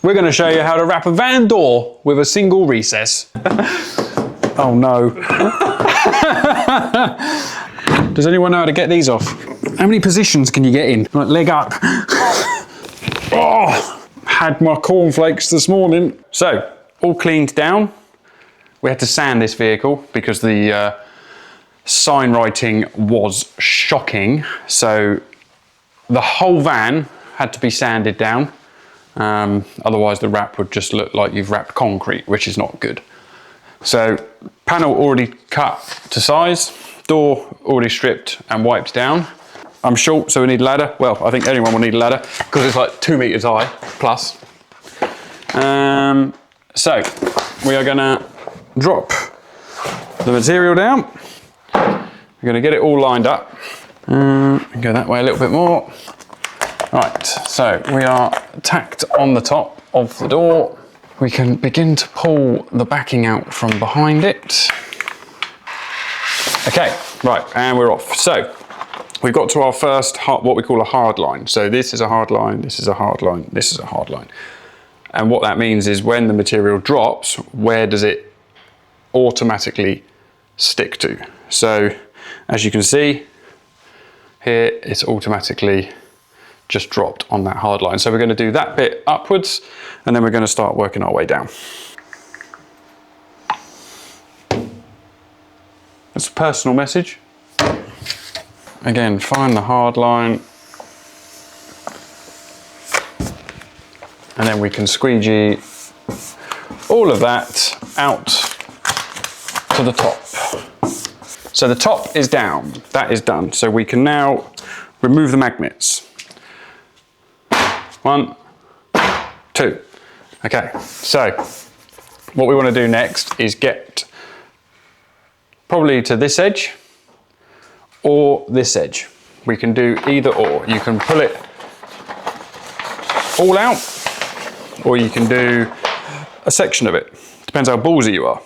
We're going to show you how to wrap a van door with a single recess. Oh no. Does anyone know how to get these off? How many positions can you get in? Like leg up. Oh, had my cornflakes this morning. So, all cleaned down. We had to sand this vehicle because the sign writing was shocking. So the whole van had to be sanded down. Otherwise the wrap would just look like you've wrapped concrete, which is not good. So panel already cut to size, door already stripped and wiped down. I'm short, so we need a ladder. Well, I think anyone will need a ladder because it's like 2 meters high plus. So we are gonna drop the material down. We're gonna get it all lined up. Go that way a little bit more. Right, so we are tacked on the top of the door. We can begin to pull the backing out from behind it. Okay, right, and we're off. So we've got to our first, what we call a hard line. So this is a hard line, this is a hard line, this is a hard line. And what that means is when the material drops, where does it automatically stick to? So as you can see, here it's automatically just dropped on that hard line. So we're going to do that bit upwards and then we're going to start working our way down. It's a personal message. Again, find the hard line and then we can squeegee all of that out to the top. So the top is down, that is done. So we can now remove the magnets. 1, 2. Okay, so what we want to do next is get probably to this edge or this edge. We can do either or. You can pull it all out or you can do a section of it. Depends how ballsy you are.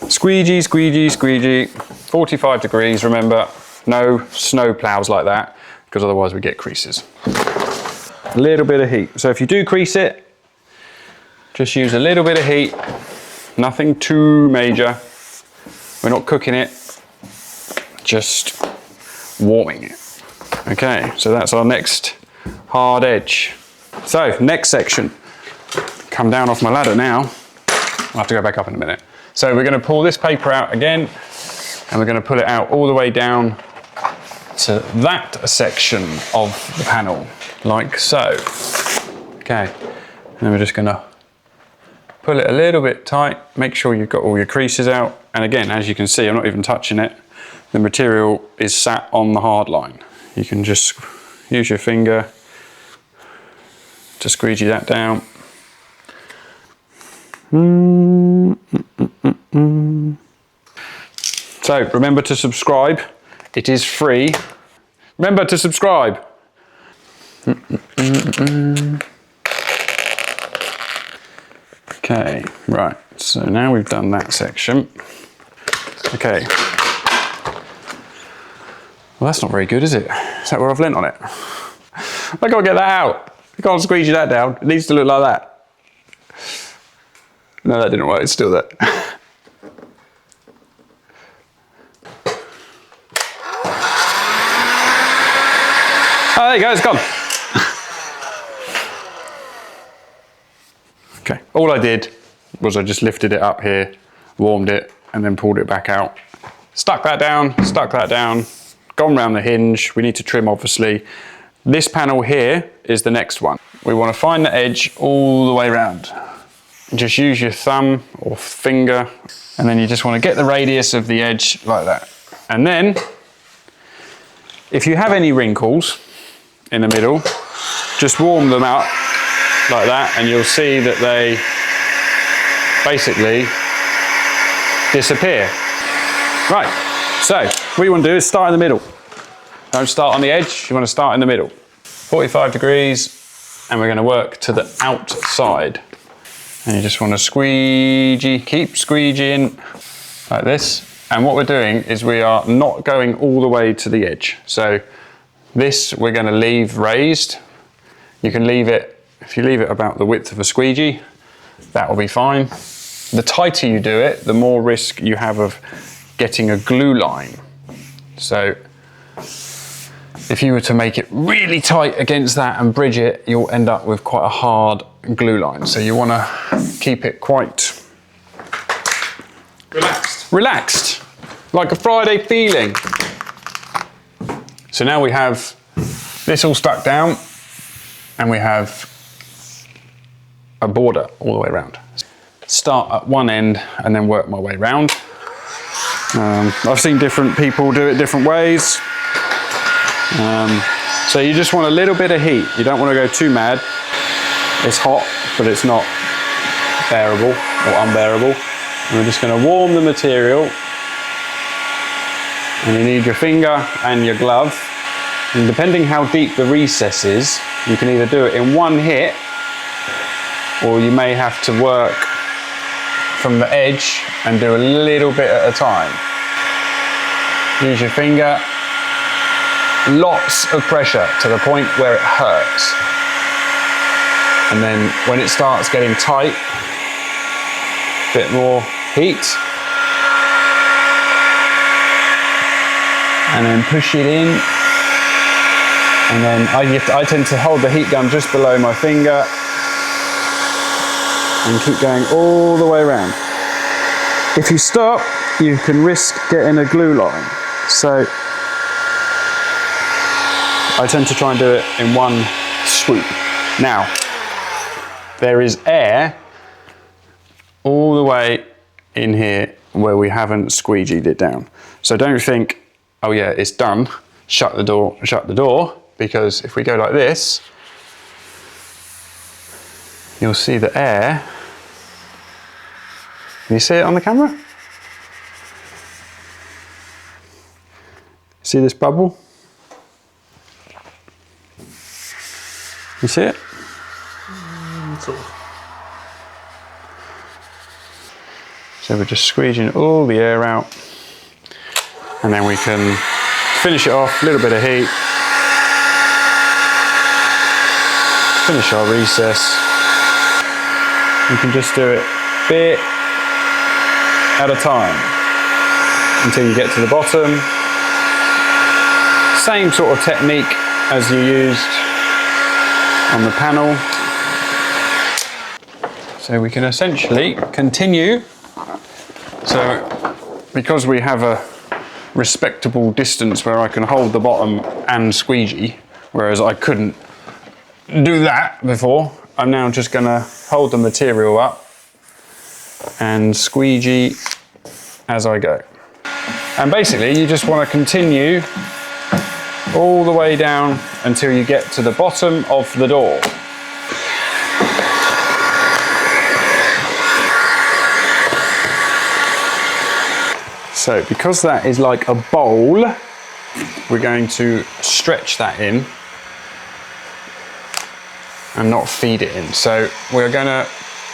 Squeegee, squeegee, squeegee. 45 degrees, remember, no snow plows like that because otherwise we get creases. A little bit of heat. So if you do crease it, just use a little bit of heat, nothing too major. We're not cooking it, just warming it. Okay, so that's our next hard edge. So next section, come down off my ladder now. I'll have to go back up in a minute. So we're going to pull this paper out again and we're going to pull it out all the way down to that section of the panel, like so. Okay, and then we're just going to pull it a little bit tight, make sure you've got all your creases out. And again, as you can see, I'm not even touching it. The material is sat on the hard line. You can just use your finger to squeegee that down. So remember to subscribe. It is free. Remember to subscribe. Okay, right. So now we've done that section. Okay. Well, that's not very good, is it? Is that where I've lent on it? I can't get that out. I can't squeegee that down. It needs to look like that. No, that didn't work. It's still there. Oh, there you go, it's gone. Okay, all I did was I just lifted it up here, warmed it, and then pulled it back out. Stuck that down, gone round the hinge. We need to trim, obviously. This panel here is the next one. We want to find the edge all the way around. Just use your thumb or finger, and then you just want to get the radius of the edge like that. And then, if you have any wrinkles in the middle, just warm them up like that, and you'll see that they basically disappear. Right, so what you want to do is start in the middle. Don't start on the edge, you want to start in the middle. 45 degrees, and we're going to work to the outside. And you just want to squeegee, keep squeegeeing like this. And what we're doing is we are not going all the way to the edge. So this we're going to leave raised. You can leave it If you leave it about the width of a squeegee, that will be fine. The tighter you do it, the more risk you have of getting a glue line. So if you were to make it really tight against that and bridge it, you'll end up with quite a hard glue line. So you want to keep it quite relaxed, like a Friday feeling. So now we have this all stuck down and we have a border all the way around. Start at one end and then work my way round. I've seen different people do it different ways. So you just want a little bit of heat. You don't want to go too mad. It's hot, but it's not bearable or unbearable. And we're just going to warm the material. And you need your finger and your glove. And depending how deep the recess is, you can either do it in one hit, or you may have to work from the edge and do a little bit at a time. Use your finger. Lots of pressure to the point where it hurts. And then when it starts getting tight, a bit more heat. And then push it in. And then I tend to hold the heat gun just below my finger and keep going all the way around. If you stop, you can risk getting a glue line. So I tend to try and do it in one swoop. Now, there is air all the way in here where we haven't squeegeed it down. So don't think, oh yeah, it's done, shut the door, because if we go like this, you'll see the air. Can you see it on the camera? See this bubble? You see it? So we're just squeezing all the air out, and then we can finish it off, a little bit of heat, finish our recess. You can just do it bit at a time until you get to the bottom. Same sort of technique as you used on the panel. So we can essentially continue. So because we have a respectable distance where I can hold the bottom and squeegee, whereas I couldn't do that before, I'm now just going to hold the material up and squeegee as I go. And basically you just want to continue all the way down until you get to the bottom of the door. So because that is like a bowl, we're going to stretch that in and not feed it in. So we're going to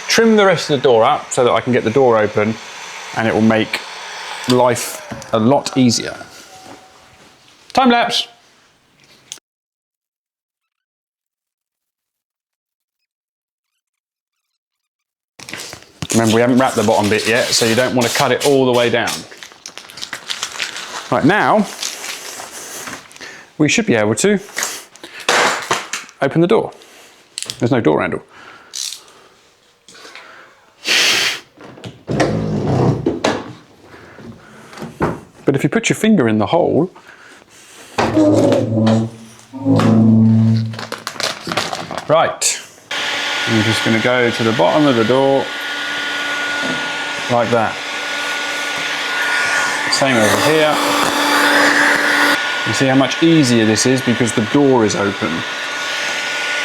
trim the rest of the door up so that I can get the door open, and it will make life a lot easier. Time lapse. Remember, we haven't wrapped the bottom bit yet, so you don't want to cut it all the way down. Right, now we should be able to open the door. There's no door handle. But if you put your finger in the hole, right, I'm just going to go to the bottom of the door like that. Same over here. You see how much easier this is because the door is open.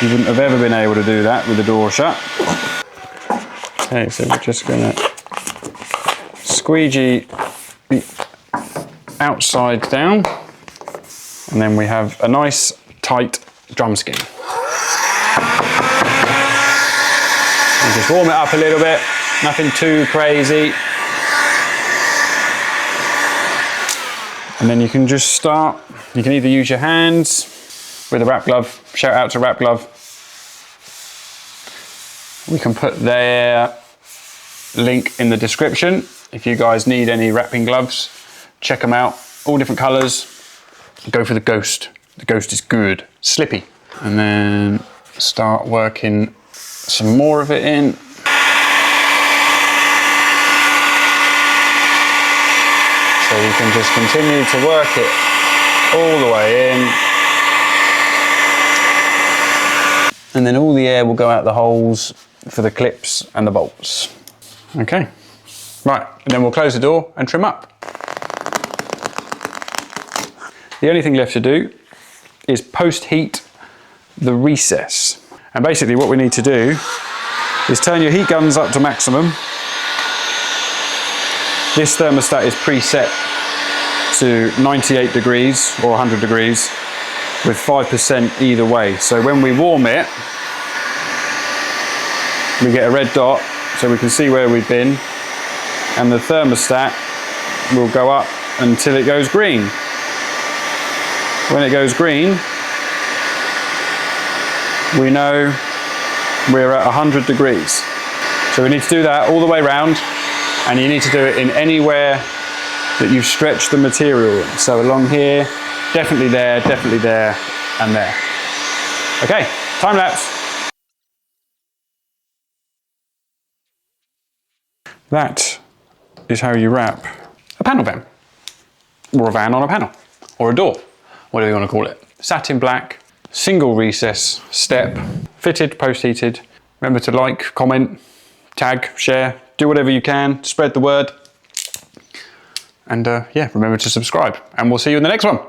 You wouldn't have ever been able to do that with the door shut. Okay, so we're just going to squeegee the outside down, and then we have a nice tight drum skin. And just warm it up a little bit, nothing too crazy. And then you can just start, you can either use your hands with a wrap glove, shout out to wrap glove, We can put their link in the description. If you guys need any wrapping gloves, check them out. All different colours. Go for the Ghost. The Ghost is good, slippy. And then start working some more of it in. So you can just continue to work it all the way in. And then all the air will go out the holes for the clips and the bolts. Okay, right, and then we'll close the door and trim up. The only thing left to do is post-heat the recess. And basically what we need to do is turn your heat guns up to maximum. This thermostat is preset to 98 degrees or 100 degrees with 5% either way. So when we warm it, we get a red dot so we can see where we've been, and the thermostat will go up until it goes green. When it goes green, we know we're at 100 degrees. So we need to do that all the way around, and you need to do it in anywhere that you've stretched the material in. So along here, definitely there, and there. Okay, time lapse. That is how you wrap a panel van, or a van on a panel, or a door, whatever you want to call it. Satin black, single recess step, fitted, post-heated. Remember to like, comment, tag, share, do whatever you can, spread the word. And yeah, remember to subscribe, and we'll see you in the next one.